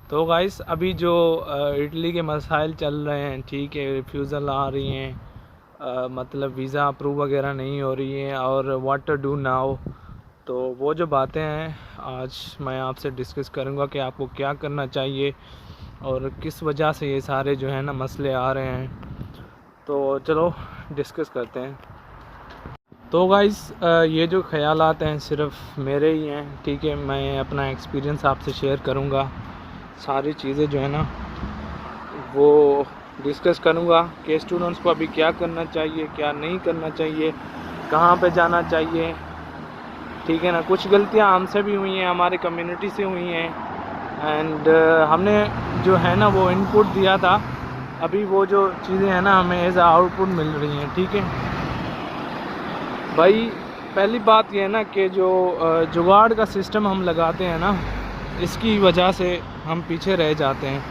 तो गाइस अभी जो इटली के मसाइल चल रहे हैं, ठीक है, रिफ्यूज़ल आ रही हैं, मतलब वीज़ा अप्रूव वगैरह नहीं हो रही है और व्हाट टू डू नाउ। तो वो जो बातें हैं आज मैं आपसे डिस्कस करूँगा कि आपको क्या करना चाहिए और किस वजह से ये सारे जो है ना मसले आ रहे हैं। तो चलो डिस्कस करते हैं। तो गाइस ये जो ख़यालात हैं सिर्फ मेरे ही हैं, ठीक है। मैं अपना एक्सपीरियंस आपसे शेयर करूँगा, सारी चीज़ें जो है ना वो डिस्कस करूँगा कि स्टूडेंट्स को अभी क्या करना चाहिए, क्या नहीं करना चाहिए, कहाँ पे जाना चाहिए, ठीक है ना। कुछ गलतियाँ हमसे भी हुई हैं, हमारे कम्युनिटी से हुई हैं एंड हमने जो है ना वो इनपुट दिया था, अभी वो जो चीज़ें हैं ना हमें एज आउटपुट मिल रही हैं, ठीक है भाई। पहली बात ये है ना कि जो जुगाड़ का सिस्टम हम लगाते हैं ना, इसकी वजह से हम पीछे रह जाते हैं,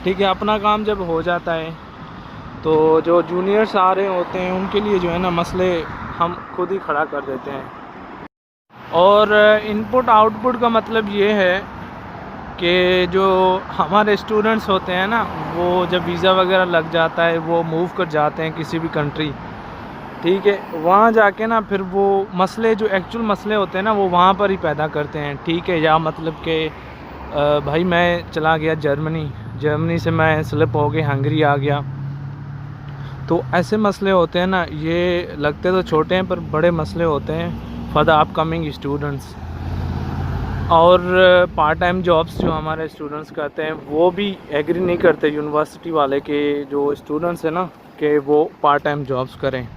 ठीक है। अपना काम जब हो जाता है तो जो जूनियर्स आ रहे होते हैं उनके लिए जो है ना मसले हम खुद ही खड़ा कर देते हैं। और इनपुट आउटपुट का मतलब ये है कि जो हमारे स्टूडेंट्स होते हैं ना, वो जब वीज़ा वगैरह लग जाता है वो मूव कर जाते हैं किसी भी कंट्री, ठीक है। वहाँ जाके ना फिर वो मसले जो एक्चुअल मसले होते हैं ना वो वहाँ पर ही पैदा करते हैं, ठीक है। या मतलब कि भाई मैं चला गया जर्मनी से मैं स्लिप हो के हंगरी आ गया, तो ऐसे मसले होते हैं ना, ये लगते तो छोटे हैं पर बड़े मसले होते हैं फॉर द अपकमिंग स्टूडेंट्स। और पार्ट टाइम जॉब्स जो हमारे स्टूडेंट्स करते हैं वो भी एग्री नहीं करते यूनिवर्सिटी वाले के जो स्टूडेंट्स हैं ना कि वो पार्ट टाइम जॉब्स करें।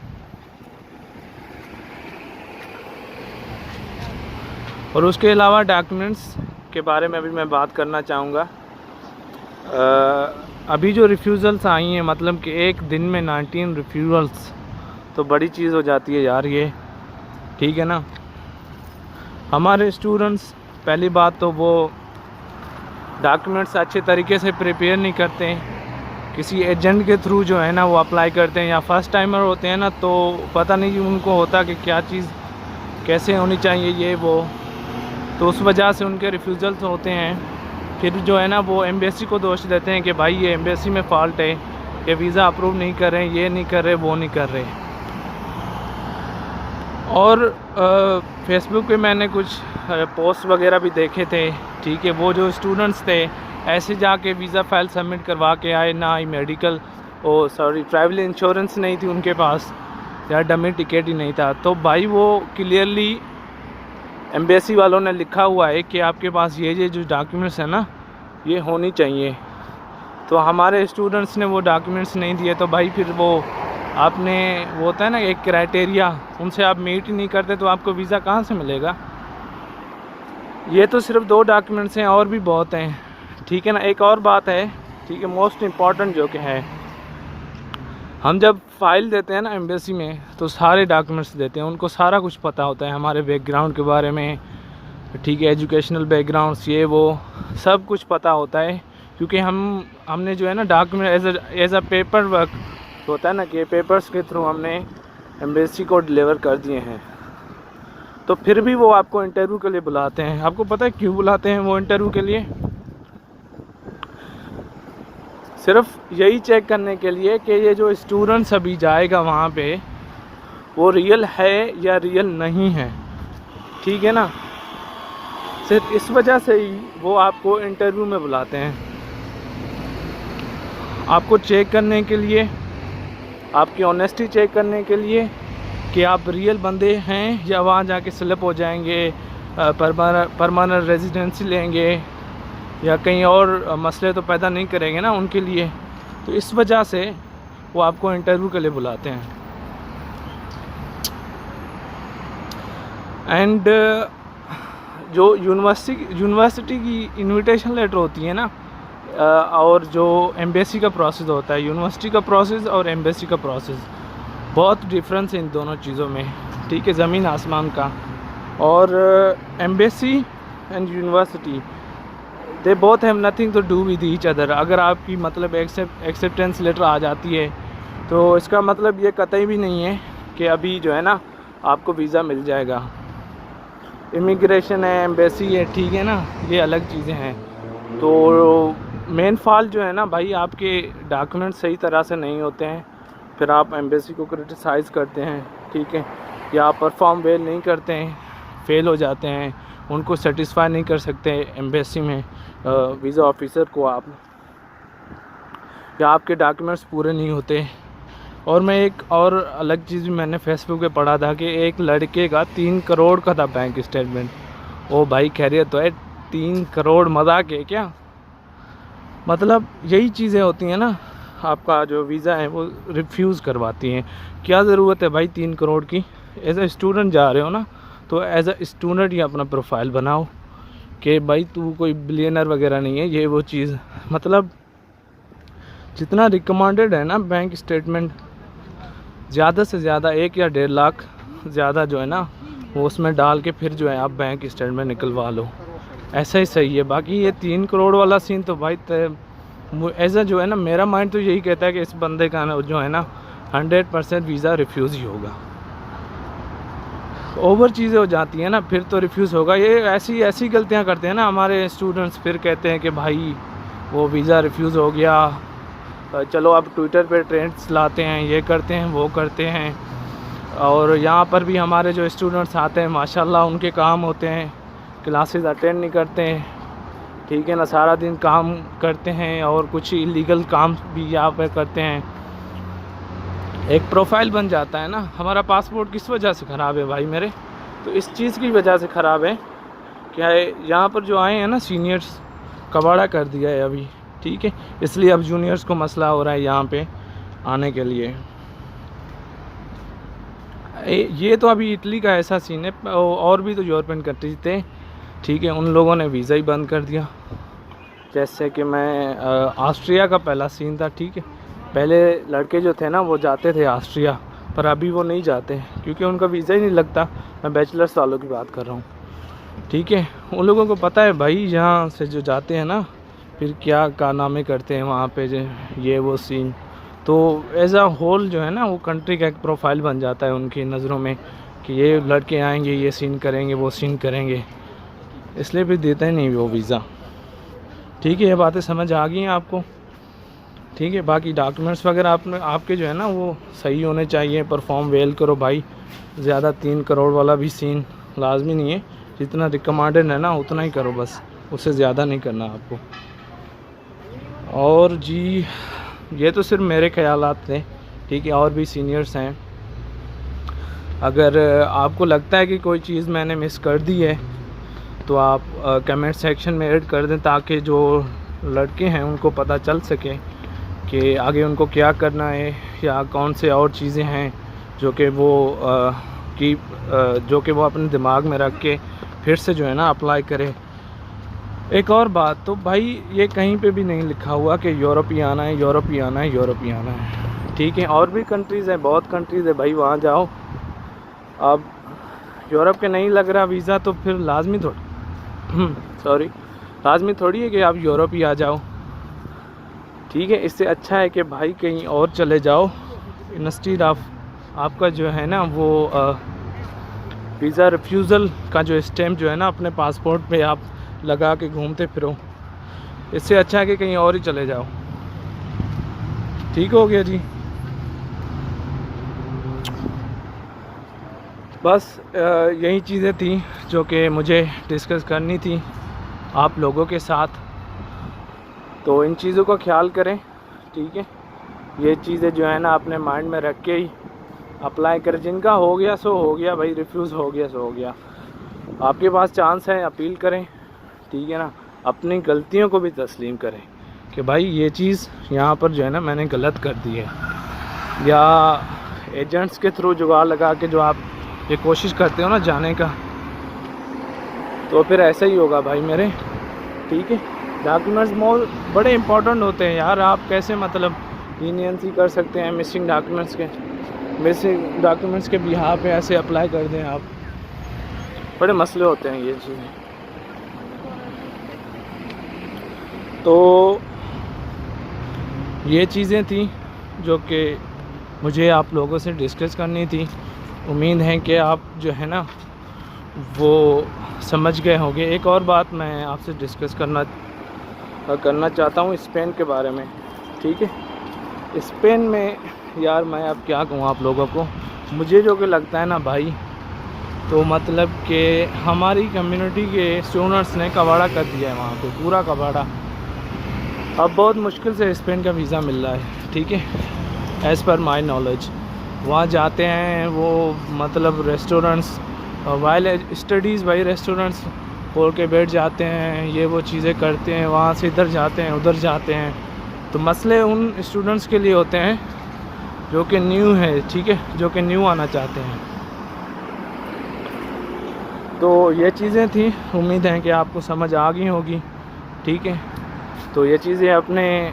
और उसके अलावा डॉक्यूमेंट्स के बारे में भी मैं बात करना चाहूँगा। अभी जो रिफ्यूज़ल्स आई हैं, मतलब कि एक दिन में 19 रिफ्यूज़ल्स, तो बड़ी चीज़ हो जाती है यार ये, ठीक है ना। हमारे स्टूडेंट्स पहली बात तो वो डॉक्यूमेंट्स अच्छे तरीके से प्रिपेयर नहीं करते हैं, किसी एजेंट के थ्रू जो है ना वो अप्लाई करते हैं, या फर्स्ट टाइमर होते हैं ना तो पता नहीं उनको होता कि क्या चीज़ कैसे होनी चाहिए ये वो, तो उस वजह से उनके रिफ्यूज़ल्स होते हैं। फिर जो है ना वो एम्बेसी को दोष देते हैं कि भाई ये एम्बेसी में फ़ॉल्ट है कि वीज़ा अप्रूव नहीं कर रहे हैं, ये नहीं कर रहे, वो नहीं कर रहे। और फेसबुक पे मैंने कुछ पोस्ट वगैरह भी देखे थे, ठीक है। वो जो स्टूडेंट्स थे ऐसे जाके वीज़ा फ़ाइल सबमिट करवा के आए, ना ही मेडिकल ट्रैवल इंश्योरेंस नहीं थी उनके पास, या डमी टिकट ही नहीं था। तो भाई वो क्लियरली एम्बेसी वालों ने लिखा हुआ है कि आपके पास ये जो डॉक्यूमेंट्स हैं ना ये होनी चाहिए। तो हमारे स्टूडेंट्स ने वो डॉक्यूमेंट्स नहीं दिए, तो भाई फिर वो आपने वो होता है ना एक क्राइटेरिया, उनसे आप मीट ही नहीं करते तो आपको वीज़ा कहाँ से मिलेगा। ये तो सिर्फ 2 डॉक्यूमेंट्स हैं, और भी बहुत हैं, ठीक है ना। एक और बात है, ठीक है, मोस्ट इम्पॉर्टेंट जो कि है, हम जब फाइल देते हैं ना एम्बेसी में तो सारे डॉक्यूमेंट्स देते हैं, उनको सारा कुछ पता होता है हमारे बैकग्राउंड के बारे में, ठीक है, एजुकेशनल बैकग्राउंड्स ये वो सब कुछ पता होता है, क्योंकि हमने जो है ना document as a paper work होता है ना कि पेपर्स के थ्रू हमने एम्बेसी को डिलीवर कर दिए हैं। तो फिर भी वो आपको इंटरव्यू के लिए बुलाते हैं। आपको पता है क्यों बुलाते हैं वो इंटरव्यू के लिए? सिर्फ यही चेक करने के लिए कि ये जो स्टूडेंट्स अभी जाएगा वहाँ पे वो रियल है या रियल नहीं है, ठीक है ना। सिर्फ इस वजह से ही वो आपको इंटरव्यू में बुलाते हैं, आपको चेक करने के लिए, आपकी ऑनेस्टी चेक करने के लिए कि आप रियल बंदे हैं या वहाँ जाके स्लिप हो जाएंगे, परमानेंट रेजिडेंसी लेंगे या कहीं और मसले तो पैदा नहीं करेंगे ना उनके लिए। तो इस वजह से वो आपको इंटरव्यू के लिए बुलाते हैं। एंड जो यूनिवर्सिटी की इनविटेशन लेटर होती है ना, और जो एम्बेसी का प्रोसेस होता है, यूनिवर्सिटी का प्रोसेस और एम्बेसी का प्रोसेस, बहुत डिफरेंस है इन दोनों चीज़ों में, ठीक है, ज़मीन आसमान का। और embassy and university they both have nothing to do with each other. अगर आपकी मतलब एक्सेप्टेंस लेटर आ जाती है तो इसका मतलब ये कतई भी नहीं है कि अभी जो है ना आपको वीज़ा मिल जाएगा। इमिग्रेशन है, एम्बेसी है, ठीक है ना, ये अलग चीज़ें हैं। तो मेन फॉल्ट जो है ना भाई, आपके डॉक्यूमेंट सही तरह से नहीं होते हैं, फिर आप एम्बेसी को क्रिटिसाइज़ करते हैं, ठीक है, या आप परफॉर्म वेल नहीं करते हैं, फेल हो जाते हैं, उनको सेटिस्फाई नहीं कर सकते एम्बेसी में वीज़ा ऑफिसर को आप, या आपके डॉक्यूमेंट्स पूरे नहीं होते। और मैं एक और अलग चीज़ भी मैंने फेसबुक पे पढ़ा था कि एक लड़के का 3 करोड़ का था बैंक स्टेटमेंट। ओ भाई खैरियत तो है, 3 करोड़ मजाक है क्या? मतलब यही चीज़ें होती हैं ना, आपका जो वीज़ा है वो रिफ्यूज़ करवाती हैं। क्या ज़रूरत है भाई 3 करोड़ की? एज अ स्टूडेंट जा रहे हो ना, तो एज अ स्टूडेंट ही अपना प्रोफाइल बनाओ कि भाई तू कोई बिलियनर वगैरह नहीं है, ये वो चीज़। मतलब जितना रिकमेंडेड है ना बैंक स्टेटमेंट, ज़्यादा से ज़्यादा 1 या 1.5 लाख ज़्यादा जो है ना, वो उसमें डाल के फिर जो है आप बैंक स्टेटमेंट निकलवा लो, ऐसा ही सही है। बाकी ये 3 करोड़ वाला सीन तो भाई ऐसा जो है ना, मेरा माइंड तो यही कहता है कि इस बंदे का ना जो है ना 100% वीज़ा रिफ्यूज़ ही होगा। ओवर चीज़ें हो जाती हैं ना, फिर तो रिफ्यूज़ होगा। ये ऐसी गलतियां करते हैं ना हमारे स्टूडेंट्स, फिर कहते हैं कि भाई वो वीज़ा रिफ्यूज़ हो गया, चलो अब ट्विटर पे ट्रेंड्स लाते हैं, ये करते हैं वो करते हैं। और यहाँ पर भी हमारे जो स्टूडेंट्स आते हैं माशाल्लाह उनके काम होते हैं, क्लासेस अटेंड नहीं करते हैं, ठीक है ना, सारा दिन काम करते हैं और कुछ इलीगल काम भी यहाँ पर करते हैं। एक प्रोफाइल बन जाता है ना। हमारा पासपोर्ट किस वजह से ख़राब है भाई मेरे? तो इस चीज़ की वजह से ख़राब है क्या है, यहाँ पर जो आए हैं ना सीनियर्स, कबाड़ा कर दिया है अभी, ठीक है, इसलिए अब जूनियर्स को मसला हो रहा है यहाँ पे आने के लिए। ये तो अभी इटली का ऐसा सीन है, और भी तो यूरोपियन कंट्रीज थे, ठीक है, उन लोगों ने वीज़ा ही बंद कर दिया। जैसे कि मैं ऑस्ट्रिया का पहला सीन था, ठीक है, पहले लड़के जो थे ना वो जाते थे ऑस्ट्रिया, पर अभी वो नहीं जाते क्योंकि उनका वीज़ा ही नहीं लगता। मैं बैचलर्स वालों की बात कर रहा हूँ, ठीक है। उन लोगों को पता है भाई यहाँ से जो जाते हैं ना, फिर क्या कारनामे करते हैं वहाँ पे, जो ये वो सीन। तो एज आ होल जो है ना, वो कंट्री का एक प्रोफाइल बन जाता है उनकी नज़रों में कि ये लड़के आएंगे, ये सीन करेंगे, वो सीन करेंगे, इसलिए भी देते ही नहीं वो वीज़ा, ठीक है। ये बातें समझ आ गई हैं आपको, ठीक है। बाकी डॉक्यूमेंट्स वगैरह आपके जो है ना वो सही होने चाहिए, परफॉर्म वेल करो भाई। ज़्यादा 3 करोड़ वाला भी सीन लाजमी नहीं है, जितना रिकमेंडेड है ना उतना ही करो बस, उससे ज़्यादा नहीं करना आपको। और जी ये तो सिर्फ मेरे ख्यालात थे, ठीक है, और भी सीनियर्स हैं। अगर आपको लगता है कि कोई चीज़ मैंने मिस कर दी है तो आप कमेंट सेक्शन में ऐड कर दें, ताकि जो लड़के हैं उनको पता चल सके कि आगे उनको क्या करना है, या कौन से और चीज़ें हैं जो कि वो अपने दिमाग में रख के फिर से जो है ना अप्लाई करें। एक और बात, तो भाई ये कहीं पे भी नहीं लिखा हुआ कि यूरोप ही आना है, यूरोप ही आना है, यूरोप ही आना है, ठीक है। और भी कंट्रीज़ हैं, बहुत कंट्रीज़ है भाई, वहाँ जाओ। अब यूरोप के नहीं लग रहा वीज़ा तो फिर लाजमी थोड़ी है कि आप यूरोप ही आ जाओ, ठीक है। इससे अच्छा है कि भाई कहीं और चले जाओ, इंस्टीड ऑफ आपका जो है ना वो वीज़ा रिफ्यूज़ल का जो स्टैम्प जो है ना अपने पासपोर्ट पे आप लगा के घूमते फिरो, इससे अच्छा है कि कहीं और ही चले जाओ। ठीक हो गया जी। बस यही चीज़ें थी जो कि मुझे डिस्कस करनी थी आप लोगों के साथ, तो इन चीज़ों का ख्याल करें, ठीक है। ये चीज़ें जो है ना अपने माइंड में रख के ही अप्लाई करें। जिनका हो गया सो हो गया भाई, रिफ्यूज़ हो गया सो हो गया, आपके पास चांस है, अपील करें, ठीक है ना। अपनी गलतियों को भी तस्लीम करें कि भाई ये चीज़ यहाँ पर जो है ना मैंने गलत कर दी है, या एजेंट्स के थ्रू जुगाड़ लगा के जो आप ये कोशिश करते हो ना जाने का, तो फिर ऐसा ही होगा भाई मेरे, ठीक है। डॉक्यूमेंट्स बड़े इंपॉर्टेंट होते हैं यार, आप कैसे मतलब लीनियंसी कर सकते हैं मिसिंग डॉक्यूमेंट्स के बिहार पे ऐसे अप्लाई कर दें आप, बड़े मसले होते हैं ये चीज़ें। तो ये चीज़ें थी जो कि मुझे आप लोगों से डिस्कस करनी थी। उम्मीद है कि आप जो है ना वो समझ गए होंगे। एक और बात मैं आपसे डिस्कस करना करना चाहता हूँ स्पेन के बारे में। ठीक है, स्पेन में यार मैं अब क्या कहूँ आप लोगों को, मुझे जो कि लगता है ना भाई, तो मतलब कि हमारी कम्युनिटी के स्टूडेंट्स ने कबाड़ा कर दिया है वहाँ पे, पूरा कबाड़ा। अब बहुत मुश्किल से स्पेन का वीज़ा मिल रहा है। ठीक है, एज़ पर माई नॉलेज वहाँ जाते हैं वो मतलब रेस्टोरेंट्स वाइल स्टडीज़ भाई, रेस्टोरेंट्स खोल के बैठ जाते हैं, ये वो चीज़ें करते हैं, वहाँ से इधर जाते हैं उधर जाते हैं। तो मसले उन स्टूडेंट्स के लिए होते हैं जो कि न्यू है। ठीक है, जो कि न्यू आना चाहते हैं। तो ये चीज़ें थी, उम्मीद है कि आपको समझ आ गई होगी। ठीक है, तो ये चीज़ें अपने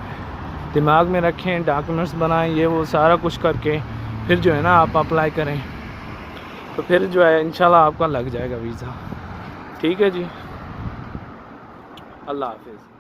दिमाग में रखें, डॉक्यूमेंट्स बनाएं, ये वो सारा कुछ करके फिर जो है ना आप अप्लाई करें, तो फिर जो है इंशाल्लाह आपका लग जाएगा वीज़ा। ठीक है जी, अल्लाह हाफिज़।